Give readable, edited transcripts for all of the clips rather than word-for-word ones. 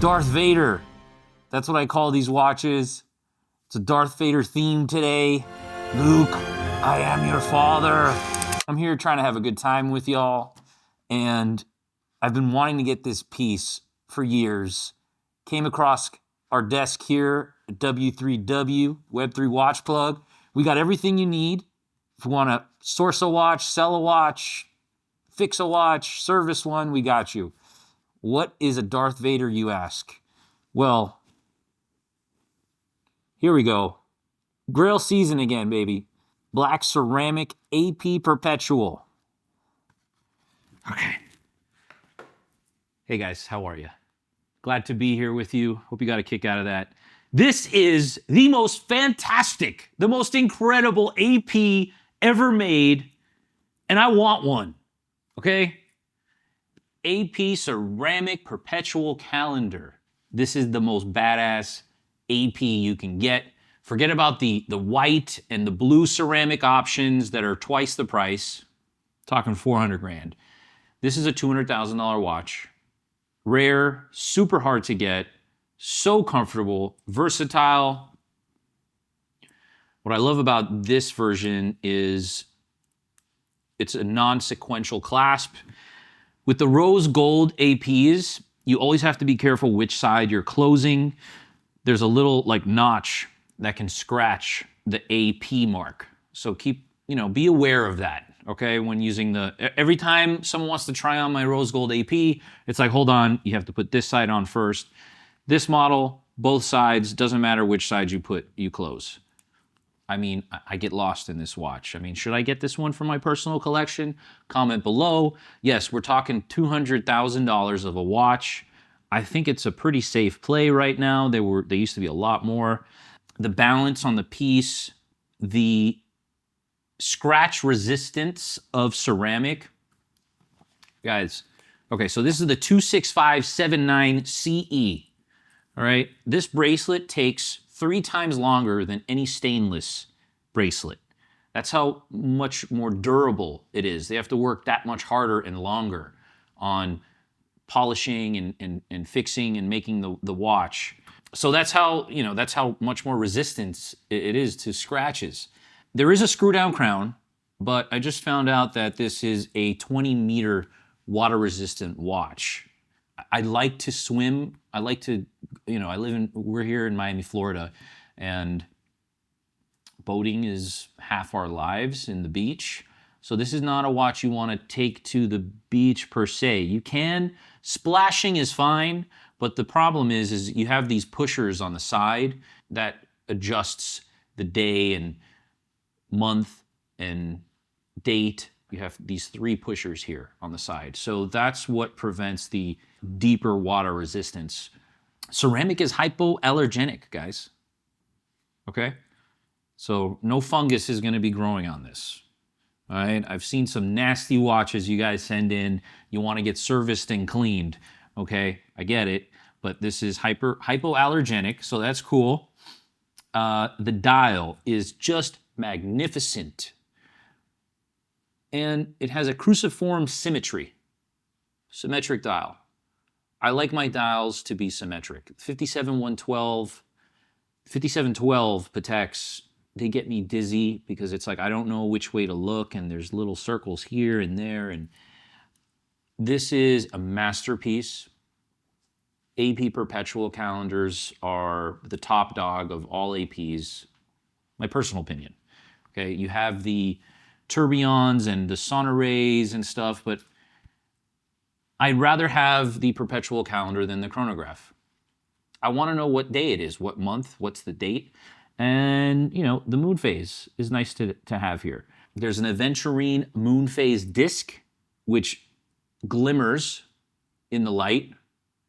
Darth Vader. That's what I call these watches. It's a Darth Vader theme today. Luke, I am your father. I'm here trying to have a good time with y'all. And I've been wanting to get this piece for years. Came across our desk here at W3W, Web3 Watch Plug. We got everything you need. If you want to source a watch, sell a watch, fix a watch, service one, we got you. What is a Darth Vader, you ask? Well, here we go. Grail season again, baby. Black ceramic AP Perpetual. Okay. Hey guys, how are you? Glad to be here with you. Hope you got a kick out of that. This is the most fantastic, the most incredible AP ever made, and I want one, okay? AP ceramic perpetual calendar. This is the most badass AP you can get. Forget about the white and the blue ceramic options that are twice the price. Talking 400 grand. This is a $200,000 watch. Rare, super hard to get, so comfortable, versatile. What I love about this version is it's a non-sequential clasp. With the rose gold APs, you always have to be careful which side you're closing. There's a little like notch that can scratch the AP mark. So be aware of that, okay? When using every time someone wants to try on my rose gold AP, it's like, hold on, you have to put this side on first. This model, both sides, doesn't matter which side you close. I mean, I get lost in this watch. I mean, should I get this one for my personal collection? Comment below. Yes, we're talking $200,000 of a watch. I think it's a pretty safe play right now. They used to be a lot more. The balance on the piece, the scratch resistance of ceramic. Guys, okay, so this is the 26579 CE. All right, this bracelet takes 3 times longer than any stainless bracelet. That's how much more durable it is. They have to work that much harder and longer on polishing and fixing and making the watch. So that's how much more resistance it is to scratches. There is a screw down crown, but I just found out that this is a 20-meter water resistant watch. I like to swim. I like to, we're here in Miami, Florida, and boating is half our lives in the beach. So this is not a watch you want to take to the beach per se. You can, splashing is fine, but the problem is you have these pushers on the side that adjusts the day and month and date. You have these 3 pushers here on the side. So that's what prevents the deeper water resistance. Ceramic is hypoallergenic, guys. Okay? So no fungus is going to be growing on this. All right? I've seen some nasty watches you guys send in. You want to get serviced and cleaned. Okay? I get it. But this is hypoallergenic, so that's cool. The dial is just magnificent. And it has a cruciform symmetric dial. I like my dials to be symmetric. 57112 Pateks, they get me dizzy because it's like I don't know which way to look, and there's little circles here and there. And this is a masterpiece. AP Perpetual calendars are the top dog of all APs, my personal opinion. Okay, you have the tourbillons and the sonarays and stuff, but I'd rather have the perpetual calendar than the chronograph. I want to know what day it is, what month, what's the date, and the moon phase is nice to have here. There's an aventurine moon phase disc, which glimmers in the light,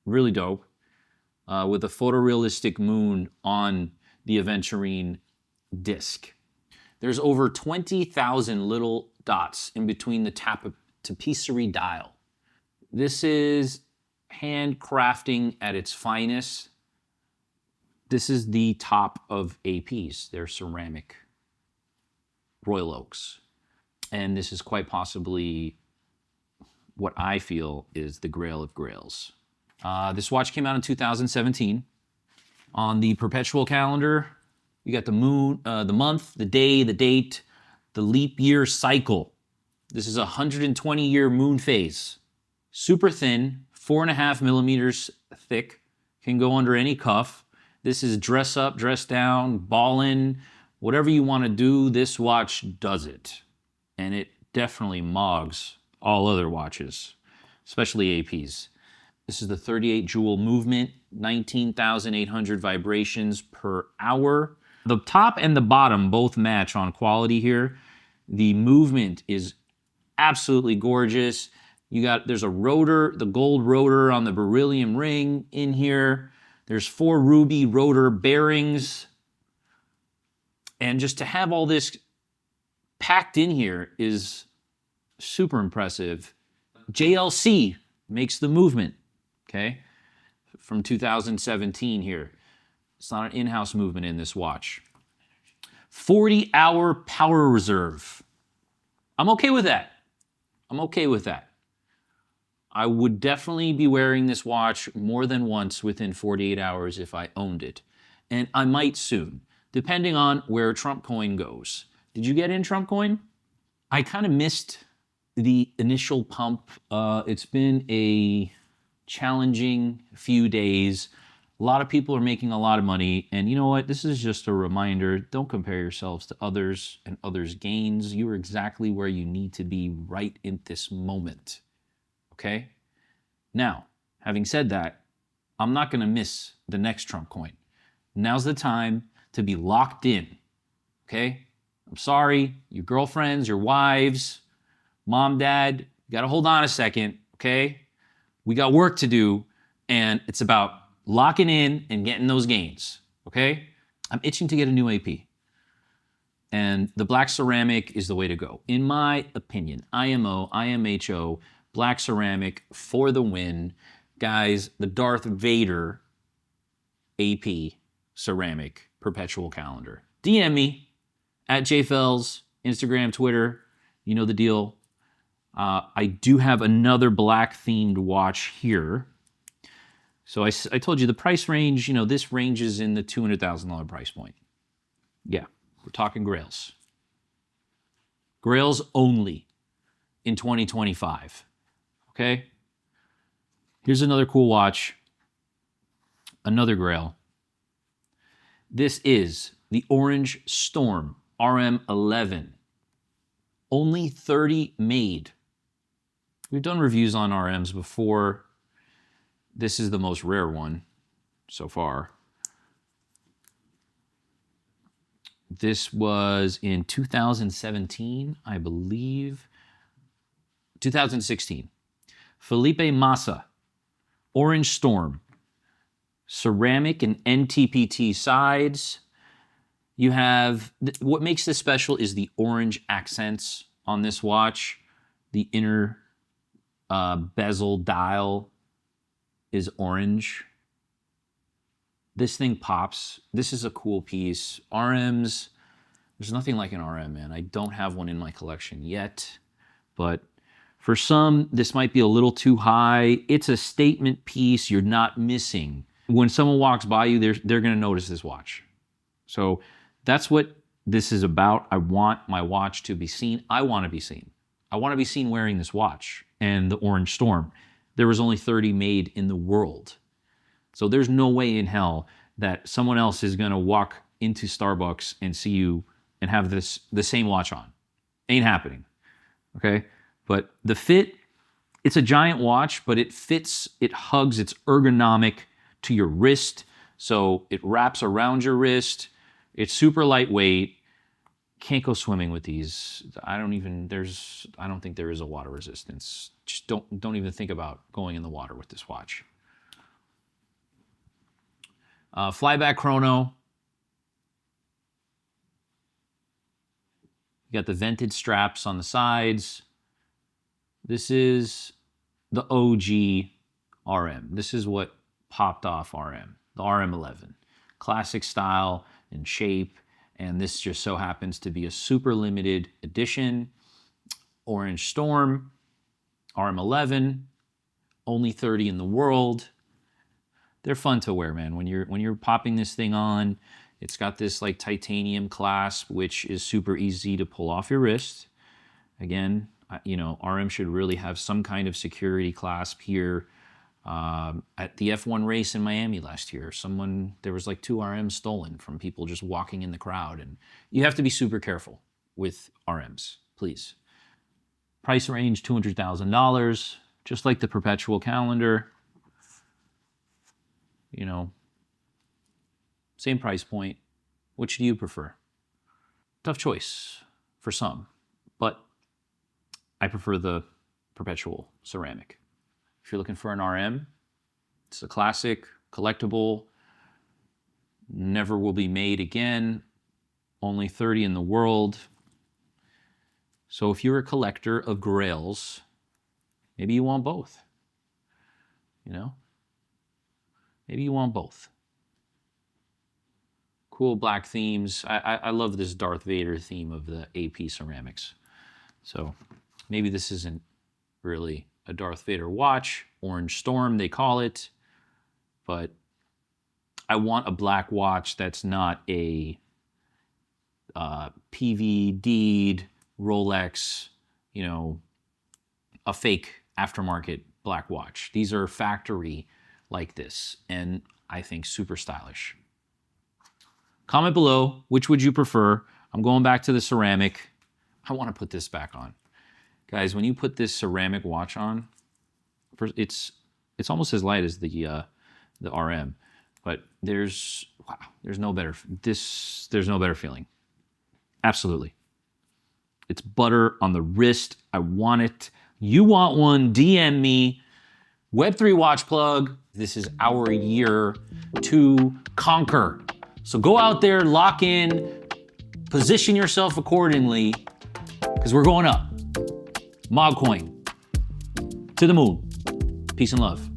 really dope, with a photorealistic moon on the aventurine disc. There's over 20,000 little dots in between the tapisserie dial. This is handcrafting at its finest. This is the top of APs. They're ceramic Royal Oaks. And this is quite possibly what I feel is the Grail of Grails. This watch came out in 2017. On the Perpetual calendar, you got the moon, the month, the day, the date, the leap year cycle. This is a 120-year moon phase. Super thin, 4.5 millimeters thick, can go under any cuff. This is dress up, dress down, ballin', whatever you want to do, this watch does it. And it definitely mogs all other watches, especially APs. This is the 38 jewel movement, 19,800 vibrations per hour. The top and the bottom both match on quality here. The movement is absolutely gorgeous. There's a rotor, the gold rotor on the beryllium ring in here. There's 4 ruby rotor bearings. And just to have all this packed in here is super impressive. JLC makes the movement. Okay, from 2017 here. It's not an in-house movement in this watch. 40-hour power reserve. I'm okay with that. I'm okay with that. I would definitely be wearing this watch more than once within 48 hours if I owned it. And I might soon, depending on where Trump coin goes. Did you get in Trump coin? I kind of missed the initial pump. It's been a challenging few days. A lot of people are making a lot of money, and you know what? This is just a reminder. Don't compare yourselves to others and others' gains. You are exactly where you need to be right in this moment. Okay? Now, having said that, I'm not going to miss the next Trump coin. Now's the time to be locked in. Okay? I'm sorry, your girlfriends, your wives, mom, dad, you got to hold on a second. Okay? We got work to do, and it's about locking in and getting those gains, okay? I'm itching to get a new AP, and the black ceramic is the way to go. In my opinion, IMO, black ceramic for the win. Guys, the Darth Vader AP ceramic perpetual calendar. DM me at JFells, Instagram, Twitter, you know the deal. I do have another black themed watch here. So I told you the price range, this ranges in the $200,000 price point. Yeah, we're talking Grails. Grails only in 2025. Okay? Here's another cool watch. Another Grail. This is the Orange Storm RM11. Only 30 made. We've done reviews on RMs before. This is the most rare one so far. This was in 2017, I believe. 2016. Felipe Massa, Orange Storm, ceramic and NTPT sides. You have, what makes this special is the orange accents on this watch. The inner bezel dial is orange. This thing pops. This is a cool piece. RMs, there's nothing like an RM, man. I don't have one in my collection yet, but for some, this might be a little too high. It's a statement piece you're not missing. When someone walks by you, they're gonna notice this watch. So that's what this is about. I want my watch to be seen. I want to be seen. I want to be seen wearing this watch and the Orange Storm. There was only 30 made in the world. So there's no way in hell that someone else is going to walk into Starbucks and see you and have the same watch on. Ain't happening. Okay? But the fit, it's a giant watch, but it fits, it hugs, it's ergonomic to your wrist. So it wraps around your wrist. It's super lightweight. Can't go swimming with these. I don't think there is a water resistance. Just don't even think about going in the water with this watch. Flyback chrono. You got the vented straps on the sides. This is the OG RM. This is what popped off RM, the RM11. Classic style and shape, and this just so happens to be a super limited edition. Orange Storm, RM11, only 30 in the world. they're fun to wear, man. When you're popping this thing on, it's got this like titanium clasp, which is super easy to pull off your wrist. Again, you know, RM should really have some kind of security clasp here. At the F1 race in Miami last year, there was like 2 RMs stolen from people just walking in the crowd, and you have to be super careful with RMs, please. Price range $200,000, just like the Perpetual calendar. You know, same price point. Which do you prefer? Tough choice for some, but I prefer the Perpetual ceramic. If you're looking for an RM, it's a classic, collectible, never will be made again, only 30 in the world. So if you're a collector of grails, maybe you want both, you know? Maybe you want both. Cool black themes. I love this Darth Vader theme of the AP ceramics. So maybe this isn't really a Darth Vader watch, Orange Storm they call it, but I want a black watch that's not a PVD'd Rolex, you know, a fake aftermarket black watch. These are factory like this, and I think super stylish. Comment below, which would you prefer? I'm going back to the ceramic. I want to put this back on. Guys, when you put this ceramic watch on, it's almost as light as the RM, but there's no better feeling. Absolutely. It's butter on the wrist. I want it. You want one, DM me. Web3 watch plug. This is our year to conquer. So go out there, lock in, position yourself accordingly, because we're going up. Mogcoin to the moon. Peace and love.